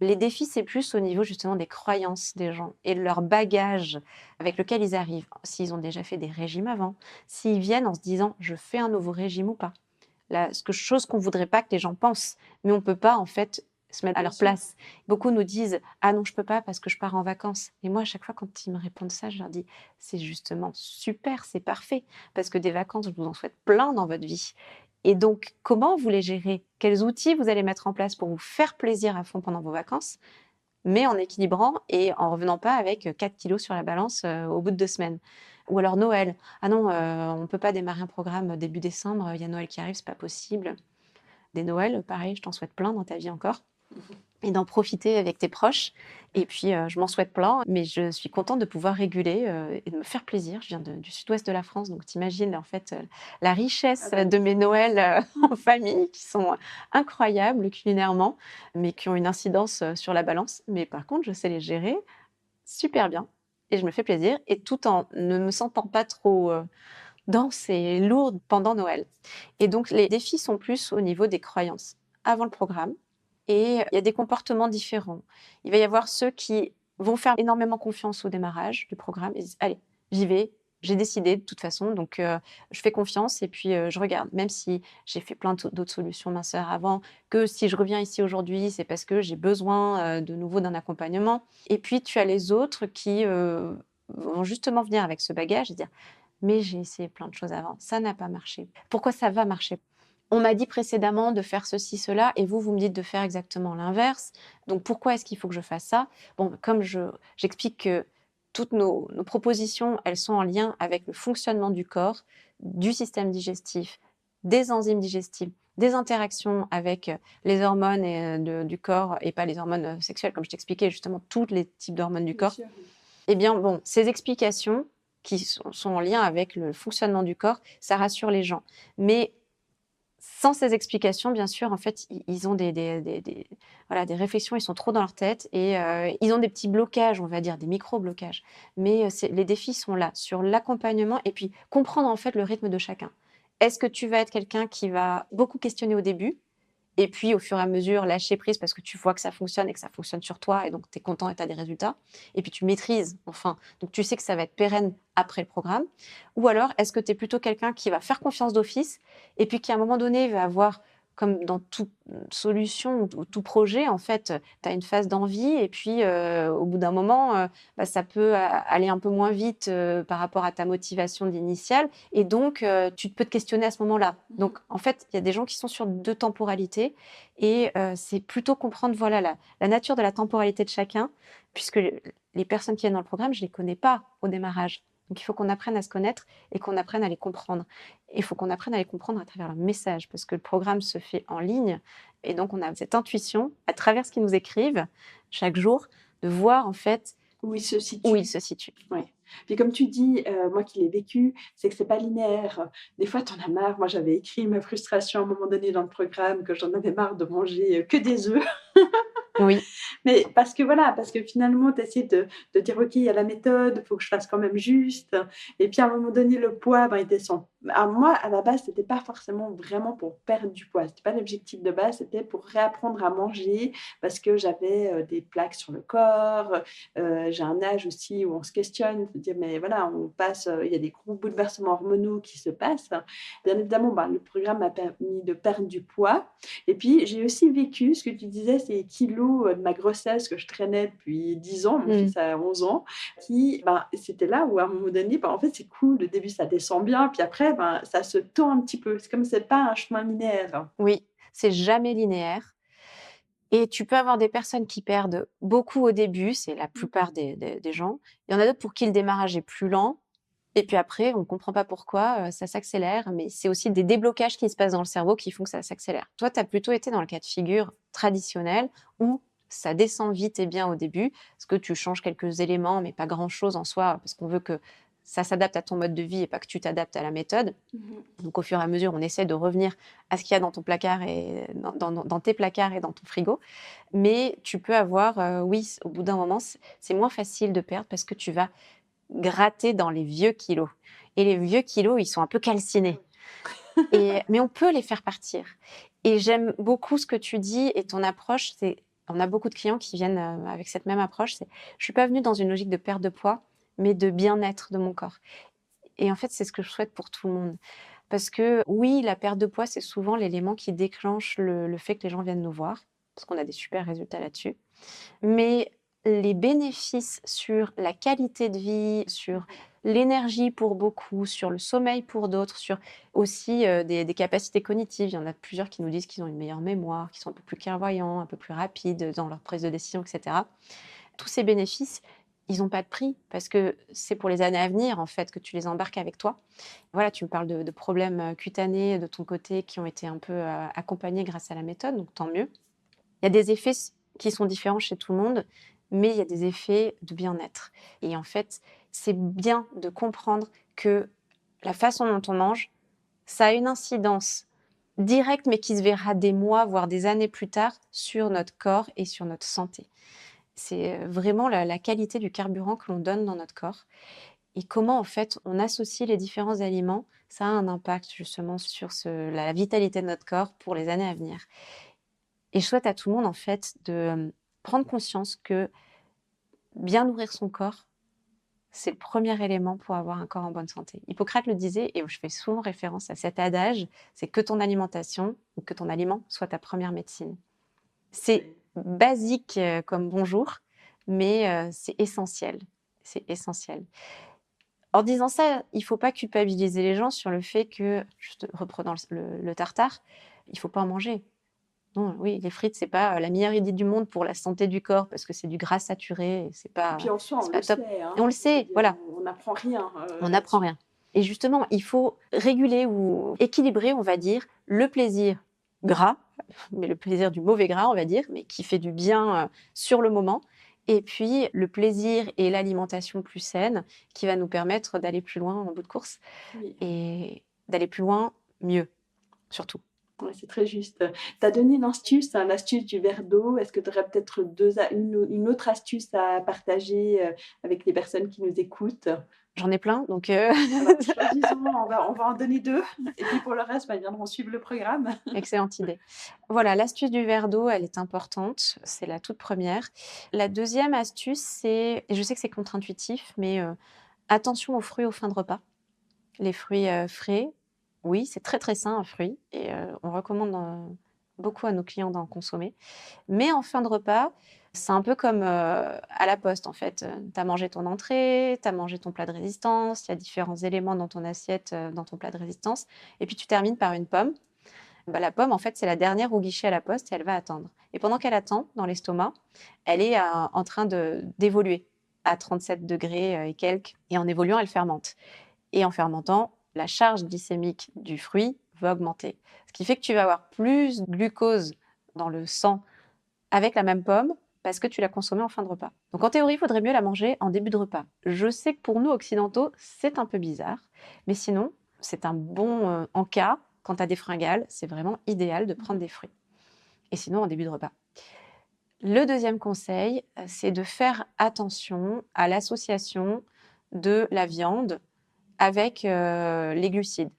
Les défis, c'est plus au niveau justement des croyances des gens et de leur bagage avec lequel ils arrivent. S'ils ont déjà fait des régimes avant, s'ils viennent en se disant « je fais un nouveau régime ou pas ». Chose qu'on ne voudrait pas que les gens pensent, mais on ne peut pas en fait se mettre à leur place. Beaucoup nous disent « Ah non, je peux pas parce que je pars en vacances ». Et moi, à chaque fois, quand ils me répondent ça, je leur dis « C'est justement super, c'est parfait, parce que des vacances, je vous en souhaite plein dans votre vie. Et donc, comment vous les gérez? Quels outils vous allez mettre en place pour vous faire plaisir à fond pendant vos vacances, mais en équilibrant et en revenant pas avec 4 kilos sur la balance au bout de 2 semaines. » Ou alors Noël. « Ah non, on peut pas démarrer un programme début décembre, il y a Noël qui arrive, c'est pas possible. » Des Noëls, pareil, je t'en souhaite plein dans ta vie encore. Et d'en profiter avec tes proches. Et puis, je m'en souhaite plein, mais je suis contente de pouvoir réguler et de me faire plaisir. Je viens du sud-ouest de la France, donc t'imagines en fait la richesse de mes Noëls en famille qui sont incroyables culinairement, mais qui ont une incidence sur la balance. Mais par contre, je sais les gérer super bien et je me fais plaisir, et tout en ne me sentant pas trop dense et lourde pendant Noël. Et donc, les défis sont plus au niveau des croyances avant le programme. Et il y a des comportements différents. Il va y avoir ceux qui vont faire énormément confiance au démarrage du programme et disent « Allez, j'y vais, j'ai décidé de toute façon, donc je fais confiance et puis je regarde. » Même si j'ai fait plein d'autres solutions minceurs avant, que si je reviens ici aujourd'hui, c'est parce que j'ai besoin de nouveau d'un accompagnement. Et puis, tu as les autres qui vont justement venir avec ce bagage et dire « Mais j'ai essayé plein de choses avant, ça n'a pas marché. Pourquoi ça va marcher ? On m'a dit précédemment de faire ceci, cela, et vous me dites de faire exactement l'inverse. Donc, pourquoi est-ce qu'il faut que je fasse ça ? » Bon, comme j'explique que toutes nos propositions, elles sont en lien avec le fonctionnement du corps, du système digestif, des enzymes digestives, des interactions avec les hormones du corps et pas les hormones sexuelles, comme je t'expliquais justement, tous les types d'hormones du corps. Eh bien, bon, ces explications qui sont en lien avec le fonctionnement du corps, ça rassure les gens. Mais sans ces explications, bien sûr, en fait, ils ont des réflexions, ils sont trop dans leur tête et ils ont des petits blocages, on va dire, des micro-blocages. Mais les défis sont là, sur l'accompagnement et puis comprendre en fait le rythme de chacun. Est-ce que tu vas être quelqu'un qui va beaucoup questionner au début et puis au fur et à mesure lâcher prise parce que tu vois que ça fonctionne et que ça fonctionne sur toi et donc tu es content et tu as des résultats et puis tu maîtrises, enfin, donc tu sais que ça va être pérenne après le programme. Ou alors, est-ce que tu es plutôt quelqu'un qui va faire confiance d'office et puis qui à un moment donné va avoir, comme dans toute solution ou tout projet, en fait, tu as une phase d'envie et puis au bout d'un moment, ça peut aller un peu moins vite par rapport à ta motivation initiale et donc tu peux te questionner à ce moment-là. Donc en fait, il y a des gens qui sont sur 2 temporalités et c'est plutôt comprendre voilà, la nature de la temporalité de chacun, puisque les personnes qui viennent dans le programme, je ne les connais pas au démarrage. Donc, il faut qu'on apprenne à se connaître et qu'on apprenne à les comprendre. Et il faut qu'on apprenne à les comprendre à travers leur message, parce que le programme se fait en ligne. Et donc, on a cette intuition, à travers ce qu'ils nous écrivent chaque jour, de voir en fait où ils se situent. Oui. Puis comme tu dis, moi qui l'ai vécu, c'est que c'est pas linéaire. Des fois, tu en as marre. Moi, j'avais écrit ma frustration à un moment donné dans le programme, que j'en avais marre de manger que des œufs. Oui. Mais parce que finalement, tu essaies de dire, OK, il y a la méthode, il faut que je fasse quand même juste. Et puis à un moment donné, le poids, il descend. Alors moi, à la base, c'était pas forcément vraiment pour perdre du poids. C'était pas l'objectif de base, c'était pour réapprendre à manger parce que j'avais des plaques sur le corps. J'ai un âge aussi où on se questionne, se dire, mais voilà, on passe, il y a des gros bouleversements hormonaux qui se passent. Bien évidemment, le programme m'a permis de perdre du poids. Et puis, j'ai aussi vécu ce que tu disais, ces kilos de ma grossesse que je traînais depuis 10 ans, mon fils a 11 ans, qui, c'était là où à un moment donné, en fait, c'est cool, le début, ça descend bien, puis après, ça se tend un petit peu. C'est comme c'est pas un chemin linéaire. Oui, c'est jamais linéaire. Et tu peux avoir des personnes qui perdent beaucoup au début, c'est la plupart des gens. Il y en a d'autres pour qui le démarrage est plus lent. Et puis après, on ne comprend pas pourquoi, ça s'accélère. Mais c'est aussi des déblocages qui se passent dans le cerveau qui font que ça s'accélère. Toi, tu as plutôt été dans le cas de figure traditionnel où ça descend vite et bien au début, parce que tu changes quelques éléments, mais pas grand-chose en soi, parce qu'on veut que ça s'adapte à ton mode de vie et pas que tu t'adaptes à la méthode. Donc, au fur et à mesure, on essaie de revenir à ce qu'il y a dans ton placard et dans tes placards et dans ton frigo. Mais tu peux avoir, oui, au bout d'un moment, c'est moins facile de perdre parce que tu vas gratter dans les vieux kilos. Et les vieux kilos, ils sont un peu calcinés. Mais on peut les faire partir. Et j'aime beaucoup ce que tu dis et ton approche. On a beaucoup de clients qui viennent avec cette même approche. Je ne suis pas venue dans une logique de perte de poids, mais de bien-être de mon corps. Et en fait, c'est ce que je souhaite pour tout le monde. Parce que oui, la perte de poids, c'est souvent l'élément qui déclenche le fait que les gens viennent nous voir. parce qu'on a des super résultats là-dessus. Mais les bénéfices sur la qualité de vie, sur l'énergie pour beaucoup, sur le sommeil pour d'autres, sur aussi des capacités cognitives. Il y en a plusieurs qui nous disent qu'ils ont une meilleure mémoire, qu'ils sont un peu plus clairvoyants, un peu plus rapides dans leur prise de décision, etc. Tous ces bénéfices, ils n'ont pas de prix parce que c'est pour les années à venir, en fait, que tu les embarques avec toi. Voilà, tu me parles de problèmes cutanés de ton côté qui ont été un peu accompagnés grâce à la méthode, donc tant mieux. Il y a des effets qui sont différents chez tout le monde, mais il y a des effets de bien-être. Et en fait, c'est bien de comprendre que la façon dont on mange, ça a une incidence directe, mais qui se verra des mois, voire des années plus tard, sur notre corps et sur notre santé. C'est vraiment la qualité du carburant que l'on donne dans notre corps. Et comment, en fait, on associe les différents aliments, ça a un impact justement sur la vitalité de notre corps pour les années à venir. Et je souhaite à tout le monde, en fait, de prendre conscience que bien nourrir son corps, c'est le premier élément pour avoir un corps en bonne santé. Hippocrate le disait, et je fais souvent référence à cet adage, c'est que ton alimentation ou que ton aliment soit ta première médecine. C'est basique comme bonjour, mais c'est essentiel. C'est essentiel. En disant ça, il ne faut pas culpabiliser les gens sur le fait que, juste reprenant le tartare, il ne faut pas en manger. Non, oui, les frites, c'est pas la meilleure idée du monde pour la santé du corps parce que c'est du gras saturé, c'est pas, Et puis en soi, on c'est pas le top. sait. Hein. Et on le sait, voilà. On n'apprend rien. On n'apprend rien. Et justement, il faut réguler ou équilibrer, on va dire, le plaisir gras, mais le plaisir du mauvais gras, on va dire, mais qui fait du bien sur le moment. Et puis le plaisir et l'alimentation plus saine qui va nous permettre d'aller plus loin en bout de course. Oui. Et d'aller plus loin, mieux, surtout. Ouais, c'est très juste. Tu as donné une astuce, hein, l'astuce du verre d'eau. Est-ce que tu aurais peut-être une autre astuce à partager avec les personnes qui nous écoutent? J'en ai plein, donc... Alors, choisissons, on va en donner 2. Et puis pour le reste, ils viendront suivre le programme. Excellente idée. Voilà, l'astuce du verre d'eau, elle est importante. C'est la toute première. La deuxième astuce, c'est... Et je sais que c'est contre-intuitif, mais attention aux fruits aux fins de repas. Les fruits frais, oui, c'est très très sain un fruit. Et on recommande beaucoup à nos clients d'en consommer. Mais en fin de repas, c'est un peu comme à la poste en fait. Tu as mangé ton entrée, tu as mangé ton plat de résistance, il y a différents éléments dans ton assiette, dans ton plat de résistance, et puis tu termines par une pomme. La pomme, en fait, c'est la dernière au guichet à la poste et elle va attendre. Et pendant qu'elle attend dans l'estomac, elle est en train d'évoluer à 37 degrés et quelques, et en évoluant, elle fermente. Et en fermentant, la charge glycémique du fruit va augmenter. Ce qui fait que tu vas avoir plus de glucose dans le sang avec la même pomme parce que tu l'as consommée en fin de repas. Donc en théorie, il faudrait mieux la manger en début de repas. Je sais que pour nous occidentaux, c'est un peu bizarre, mais sinon, c'est un bon encas. Quand tu as des fringales, c'est vraiment idéal de prendre des fruits. Et sinon, en début de repas. Le deuxième conseil, c'est de faire attention à l'association de la viande avec les glucides.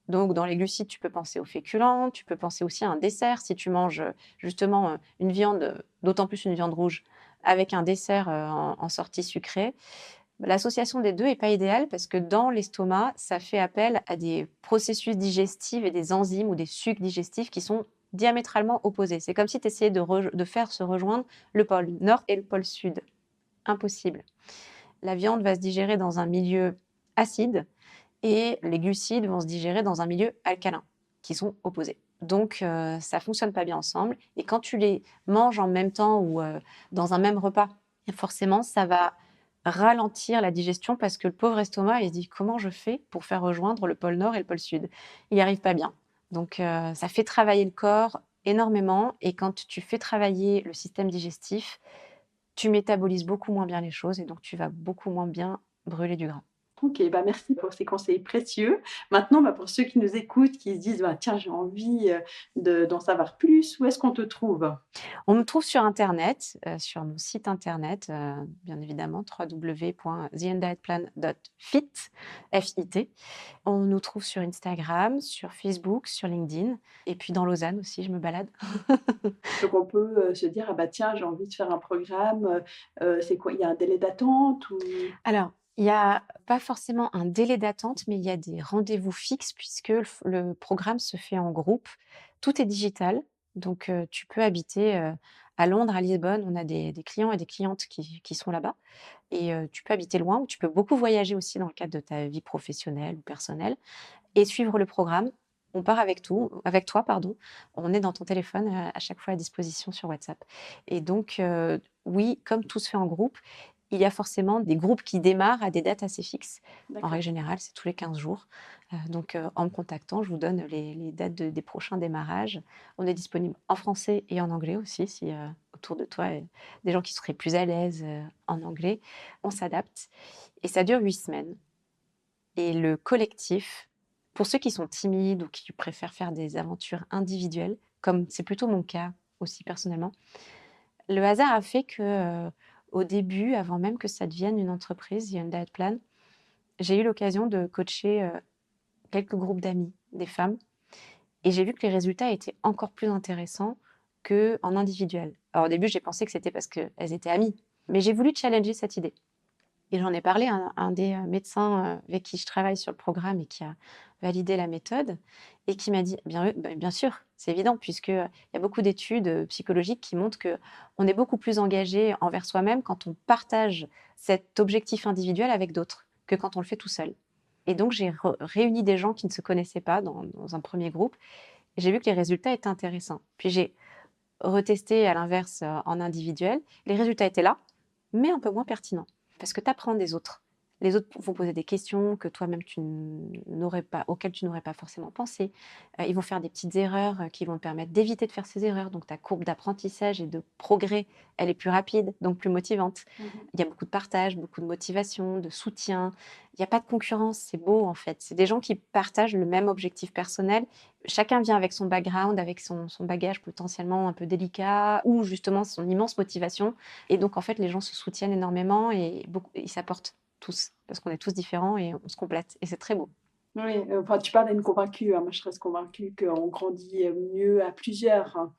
Donc, dans les glucides, tu peux penser aux féculents, tu peux penser aussi à un dessert. Si tu manges justement une viande, d'autant plus une viande rouge, avec un dessert en sortie sucrée, l'association des deux n'est pas idéale parce que dans l'estomac, ça fait appel à des processus digestifs et des enzymes ou des sucs digestifs qui sont diamétralement opposés. C'est comme si tu essayais de faire se rejoindre le pôle nord et le pôle sud. Impossible. La viande va se digérer dans un milieu acide et les glucides vont se digérer dans un milieu alcalin, qui sont opposés. Donc, ça ne fonctionne pas bien ensemble. Et quand tu les manges en même temps ou dans un même repas, forcément, ça va ralentir la digestion parce que le pauvre estomac, il se dit comment je fais pour faire rejoindre le pôle nord et le pôle sud. Il n'y arrive pas bien. Donc, ça fait travailler le corps énormément. Et quand tu fais travailler le système digestif, tu métabolises beaucoup moins bien les choses et donc tu vas beaucoup moins bien brûler du gras. Ok, merci pour ces conseils précieux. Maintenant, pour ceux qui nous écoutent, qui se disent tiens, j'ai envie d'en savoir plus, où est-ce qu'on te trouve? On me trouve sur Internet, sur mon site Internet, bien évidemment, www.theanddietplan.fit, F-I-T. On nous trouve sur Instagram, sur Facebook, sur LinkedIn, et puis dans Lausanne aussi, je me balade. Donc, on peut se dire tiens, j'ai envie de faire un programme. C'est quoi? Il y a un délai d'attente ou... Alors, il n'y a pas forcément un délai d'attente, mais il y a des rendez-vous fixes puisque le programme se fait en groupe. Tout est digital, Donc, tu peux habiter à Londres, à Lisbonne. On a des clients et des clientes qui sont là-bas. Et tu peux habiter loin ou tu peux beaucoup voyager aussi dans le cadre de ta vie professionnelle ou personnelle et suivre le programme. On part avec toi, pardon. On est dans ton téléphone à chaque fois à disposition sur WhatsApp. Et donc, oui, comme tout se fait en groupe, il y a forcément des groupes qui démarrent à des dates assez fixes. En D'accord. règle générale, c'est tous les 15 jours. Donc, en me contactant, je vous donne les dates des prochains démarrages. On est disponible en français et en anglais aussi, si autour de toi, des gens qui seraient plus à l'aise en anglais. On s'adapte. Et ça dure 8 semaines. Et le collectif, pour ceux qui sont timides ou qui préfèrent faire des aventures individuelles, comme c'est plutôt mon cas aussi personnellement, le hasard a fait que au début, avant même que ça devienne une entreprise, Young Diet Plan, j'ai eu l'occasion de coacher quelques groupes d'amis, des femmes, et j'ai vu que les résultats étaient encore plus intéressants qu'en individuel. Alors au début, j'ai pensé que c'était parce qu'elles étaient amies, mais j'ai voulu challenger cette idée. Et j'en ai parlé à un des médecins avec qui je travaille sur le programme et qui a validé la méthode et qui m'a dit bien sûr, c'est évident, puisqu'il y a beaucoup d'études psychologiques qui montrent qu'on est beaucoup plus engagé envers soi-même quand on partage cet objectif individuel avec d'autres que quand on le fait tout seul. Et donc, j'ai réuni des gens qui ne se connaissaient pas dans un premier groupe et j'ai vu que les résultats étaient intéressants. Puis j'ai retesté à l'inverse en individuel. Les résultats étaient là, mais un peu moins pertinents. Parce que tu apprends des autres. Les autres vont poser des questions que toi-même auxquelles tu n'aurais pas forcément pensé. Ils vont faire des petites erreurs qui vont te permettre d'éviter de faire ces erreurs. Donc ta courbe d'apprentissage et de progrès, elle est plus rapide, donc plus motivante. Il y a beaucoup de partage, beaucoup de motivation, de soutien. Il n'y a pas de concurrence, c'est beau en fait. C'est des gens qui partagent le même objectif personnel. Chacun vient avec son background, avec son bagage potentiellement un peu délicat ou justement son immense motivation. Et donc en fait, les gens se soutiennent énormément et ils s'apportent tous, parce qu'on est tous différents et on se complète. Et c'est très beau. Oui, enfin, tu parles à une convaincue, hein. Moi, je reste convaincue qu'on grandit mieux à plusieurs, hein.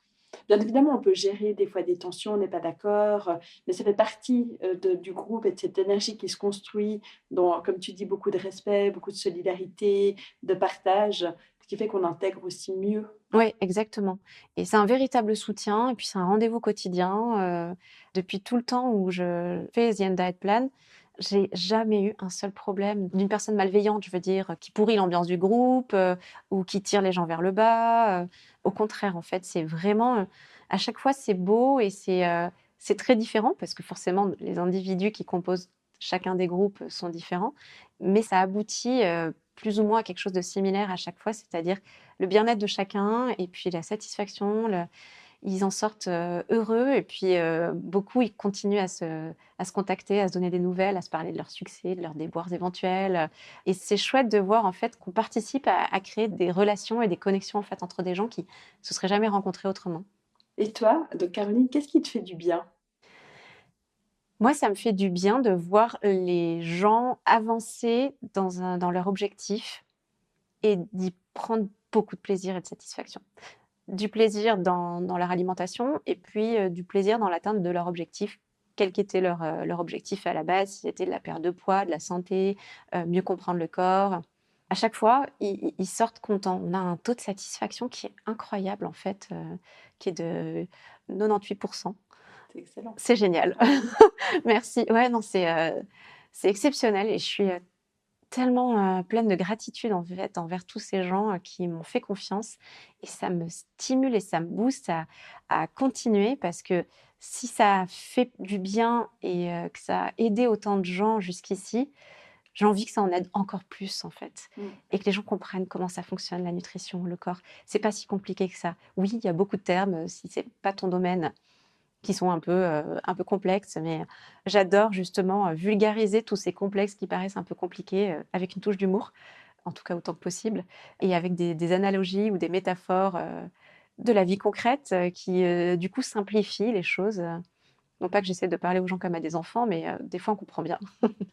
Bien évidemment, on peut gérer des fois des tensions, on n'est pas d'accord, mais ça fait partie du groupe et de cette énergie qui se construit, dont, comme tu dis, beaucoup de respect, beaucoup de solidarité, de partage, ce qui fait qu'on intègre aussi mieux. Oui, exactement. Et c'est un véritable soutien, et puis c'est un rendez-vous quotidien. Depuis tout le temps où je fais The End Diet Plan, j'ai jamais eu un seul problème d'une personne malveillante, je veux dire, qui pourrit l'ambiance du groupe ou qui tire les gens vers le bas. Au contraire, en fait, c'est vraiment, à chaque fois, c'est beau et c'est très différent parce que forcément, les individus qui composent chacun des groupes sont différents, mais ça aboutit plus ou moins à quelque chose de similaire à chaque fois, c'est-à-dire le bien-être de chacun et puis la satisfaction. Ils en sortent heureux et puis beaucoup, ils continuent à se contacter, à se donner des nouvelles, à se parler de leurs succès, de leurs déboires éventuels. Et c'est chouette de voir en fait qu'on participe à créer des relations et des connexions en fait entre des gens qui se seraient jamais rencontrés autrement. Et toi, donc Caroline, qu'est-ce qui te fait du bien? Moi, ça me fait du bien de voir les gens avancer dans leur objectif et d'y prendre beaucoup de plaisir et de satisfaction. Du plaisir dans leur alimentation et puis du plaisir dans l'atteinte de leur objectif, quel qu'était leur objectif à la base, si c'était de la perte de poids, de la santé, mieux comprendre le corps. À chaque fois, ils sortent contents. On a un taux de satisfaction qui est incroyable en fait, qui est de 98%. C'est excellent. C'est génial. Merci. Ouais, non, c'est exceptionnel et je suis tellement pleine de gratitude en fait envers tous ces gens qui m'ont fait confiance et ça me stimule et ça me booste à continuer parce que si ça fait du bien et que ça a aidé autant de gens jusqu'ici, j'ai envie que ça en aide encore plus en fait et que les gens comprennent comment ça fonctionne, la nutrition, le corps. C'est pas si compliqué que ça. Oui, il y a beaucoup de termes, si c'est pas ton domaine, qui sont un peu complexes, mais j'adore justement vulgariser tous ces complexes qui paraissent un peu compliqués avec une touche d'humour, en tout cas autant que possible, et avec des analogies ou des métaphores de la vie concrète qui du coup simplifient les choses. Non pas que j'essaie de parler aux gens comme à des enfants, mais des fois on comprend bien.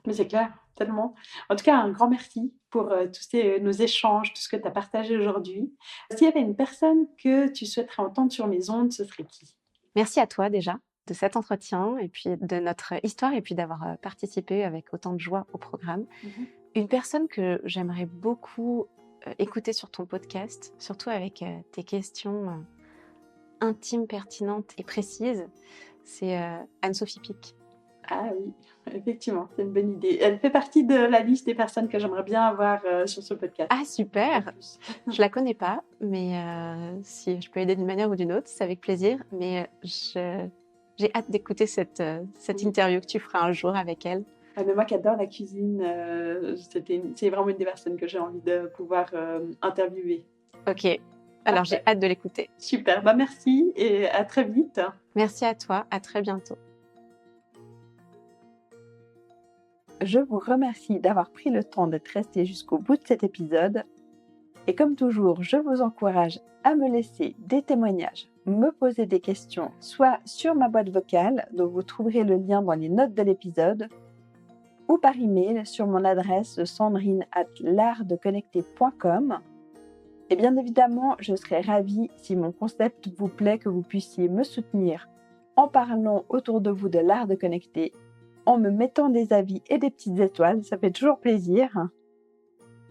Mais c'est clair, tellement. En tout cas, un grand merci pour tous nos échanges, tout ce que tu as partagé aujourd'hui. S'il y avait une personne que tu souhaiterais entendre sur mes ondes, ce serait qui? Merci à toi déjà de cet entretien et puis de notre histoire et puis d'avoir participé avec autant de joie au programme. Une personne que j'aimerais beaucoup écouter sur ton podcast, surtout avec tes questions intime, pertinente et précise, c'est Anne-Sophie Pic. Ah oui, effectivement, c'est une bonne idée. Elle fait partie de la liste des personnes que j'aimerais bien avoir sur ce podcast. Ah super. Je la connais pas, mais si je peux aider d'une manière ou d'une autre, c'est avec plaisir. Mais j'ai hâte d'écouter cette interview que tu feras un jour avec elle. Ah, mais moi qui adore la cuisine, c'est vraiment une des personnes que j'ai envie de pouvoir interviewer. Ok, alors j'ai hâte de l'écouter. Super, merci et à très vite. Merci à toi, à très bientôt. Je vous remercie d'avoir pris le temps d'être resté jusqu'au bout de cet épisode. Et comme toujours, je vous encourage à me laisser des témoignages, me poser des questions, soit sur ma boîte vocale, dont vous trouverez le lien dans les notes de l'épisode, ou par email sur mon adresse sandrine@l'artdeconnecter.com. Et bien évidemment, je serais ravie, si mon concept vous plaît, que vous puissiez me soutenir en parlant autour de vous de l'art de connecter, en me mettant des avis et des petites étoiles, ça fait toujours plaisir.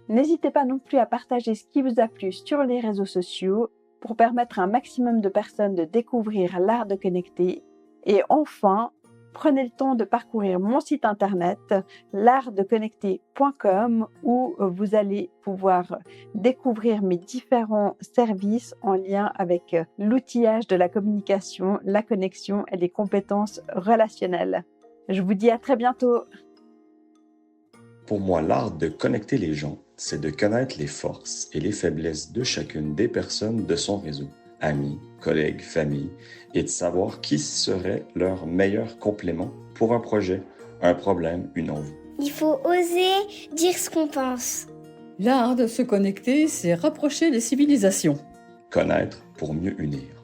N'hésitez pas non plus à partager ce qui vous a plu sur les réseaux sociaux pour permettre à un maximum de personnes de découvrir l'art de connecter. Et enfin, prenez le temps de parcourir mon site internet l'artdeconnecter.com où vous allez pouvoir découvrir mes différents services en lien avec l'outillage de la communication, la connexion et les compétences relationnelles. Je vous dis à très bientôt. Pour moi, l'art de connecter les gens, c'est de connaître les forces et les faiblesses de chacune des personnes de son réseau, amis, collègues, famille, et de savoir qui serait leur meilleur complément pour un projet, un problème, une envie. Il faut oser dire ce qu'on pense. L'art de se connecter, c'est rapprocher les civilisations. Connaître pour mieux unir.